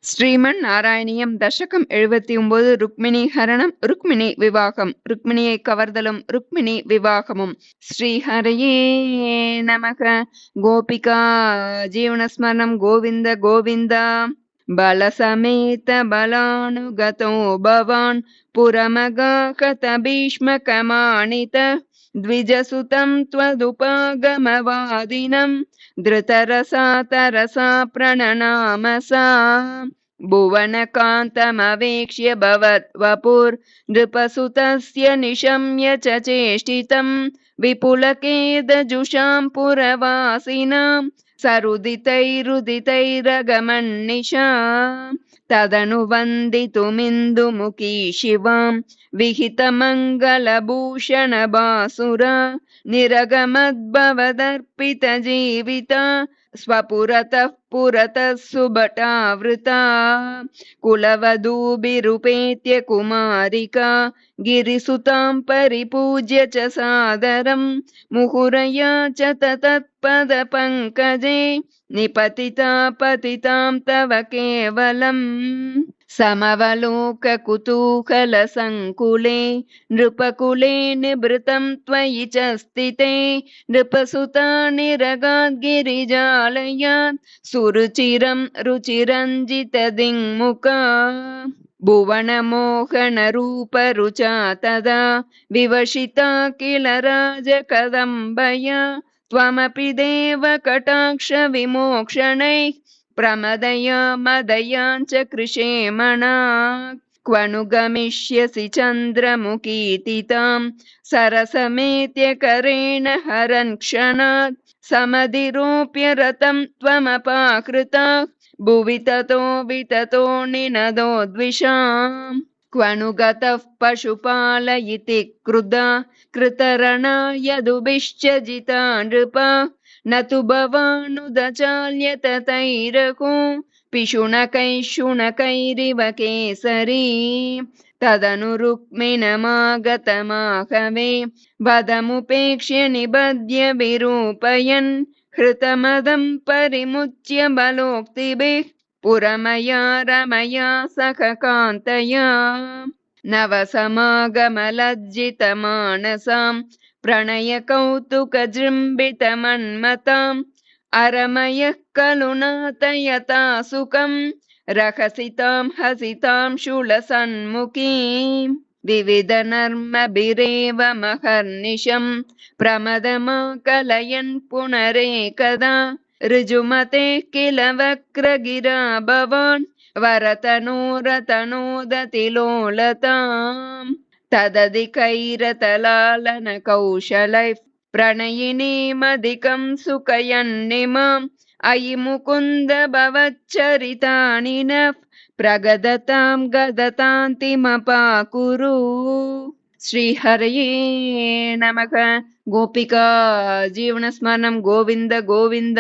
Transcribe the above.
ஸ்ரீமன்னாராயணியம் தசகம் 79 ருக்மிணி ஹரணம் ருக்மிணி விவாகம் ருக்மிணியை கவர்தலும் ருக்மிணி விவாகமும். ஸ்ரீஹரயே நமக. கோபிகா ஜீவனஸ்மரணம் கோவிந்த கோவிந்தா. பலசமேத பலானுகதோ பவான் புரமகாகத பீஷ்மகமாணித ದ್ವಿಜಸುತಂ ತ್ವದುಪಗಮವಾದಿನಂ ಧೃತರಸಾ ಪ್ರಣನಾಮಸಾ ಭುವನಕಾಂತಮವೇಕ್ಷ್ಯ ಭವದ್ವಪುರ್ ನೃಪಸುತಸ್ಯ ನಿಶಮ್ಯ ಚ ಚೇಷ್ಟಿತಂ ವಿಪುಲಕೇದಜುಷಾಂ ಪುರವಾಸಿನಾಂ ಸರುದಿತೈರುದಿತೈರಗಮನ್ನಿಶಾ ತದನು ವಂದಿತುಮಿಂದುಮುಖಿ ಶಿವಾಂ ವಿಹಿತಮಂಗಲಭೂಷಣ ಬಾಸುರ ನಿರಗಮದ್ಭವದರ್ಪಿತ ಜೀವಿತ ಸ್ವಪುರತಃ ಪುರತಃ ಸುಭಟಾವೃತಾ ಕುಲವಧೂಭಿರುಪೇತ್ಯ ಕುಮಾರಿಕಾ ಗಿರಿಸುತಾಂ ಪರಿಪೂಜ್ಯ ಚ ಸಾದರಂ ಮುಹುರಯಾ ಚ ತತ್ಪದ ಪಂಕಜೇ ನಿಪತಿತಾ ಪತಿತಾಂ ತವ ಕೇವಲಂ ಸಮವಲೋಕ ಕುತೂಹಲ ಸಂಕುಲೆ ನೃಪಕುಲೆ ನಿಭೃತಂ ತ್ವಯಿ ಚ ಸ್ಥಿತೆ ನೃಪಸುತಾ ನಿರಗಾದ್ ಗಿರಿಜಾಲಯಾತ್ ಸುರುಚಿರಂ ರುಚಿರಂಜಿತ ದಿङ्ಮುಖಾ ಭುವನ ಮೋಹನ ರೂಪ ರುಚಾ ತದಾ ವಿವಶಿತಾ ಕಿಲ ರಾಜ ಕದಂಬಯ ತ್ವಮಪಿ ದೇವ ಕಟಾಕ್ಷ ವಿಮೋಕ್ಷಣೈಃ ಪ್ರಮದಯ ಮದಯಾಂಚ ಕೃಷೇಮಣಾ ಕ್ವನು ಗಮಿಷ್ಯಸಿ ಚಂದ್ರಮುಖೀತಿತಾಂ ಸರಸಮೇತ್ಯ ಕರೇಣ ಹರನ್ ಕ್ಷಣಾತ್ ಸಮಧಿರೋಪ್ಯ ರತಂ ತ್ವಮಪಾಕೃತಾ ಭುವಿ ತತೋ ವಿತತೋ ನಿನದೋ ದ್ವಿಷಾಂ ಕ್ವನು ಗತಃ ಪಶುಪಾಲಯಿತಿ ಕ್ರುಧಾ ಕೃತರಣ ಯದುಭಿಶ್ಚ ಜಿತಾ ನೃಪ ನ ತು ಭವಾನುದಚಾಲ್ಯ ತತೈರಕೋ ಪಿಶುನಕೈಶುನಕೈರಿವ ಕೇಸರೀ ತದನು ರುಕ್ಮಿಣಮಾಗತಮಾಹವೇ ವದಮುಪೇಕ್ಷ್ಯ ನಿಬಧ್ಯ ವಿರೂಪಯನ್ ಹೃತಮದಂ ಪರಿಮುಚ್ಯ ಬಲೋಕ್ತಿಭಿಃ ಪುರಮಯಾ ರಮಯಾ ಸಖ ಕಾಂತಯಾ ನವ ಸಮಾಗಮಲಜ್ಜಿತ ಮಾನಸಾಂ ಪ್ರಣಯ ಕೌತುಕ ಜೃಂಭಿತ ಮನ್ಮತಾಂ ಅರಮಯಃ ಖಲು ನಾಥಯತಾ ಸುಖಂ ರಹಸಿತಾಂ ಹಸಿತಾಂ ಶೂಲಸನ್ಮುಖೀಂ ವಿವಿಧ ನರ್ಮಭಿರೇವ ಮಹರ್ನಿಶಂ ಪ್ರಮದಮಾಕಲಯನ್ ಪುನರೇಕದಾ ಋಜುಮತೆ ಕಿಲ ವಕ್ರಗಿರಾ ಭವಾನ್ ವರತನೋರತನೋದತಿ ಲೋಲತಾಂ ತದಧಿಕೈರತಲಾಲನ ಕೌಶಲೈಃ ಪ್ರಣಯಿನೀಮಧಿಕಂ ಸುಖಯನ್ನಿಮಾಂ ಅಯಿ ಮುಕುಂದ ಭವಚ್ಚರಿತಾನಿ ನಃ ಪ್ರಗದತಾಂ ಗದತಾಂತಿಮಪಾಕುರು. ಶ್ರೀಹರಯೇ ನಮಃ. ಗೋಪಿಕಾ ಜೀವನಸ್ಮರಣಂ ಗೋವಿಂದ ಗೋವಿಂದ.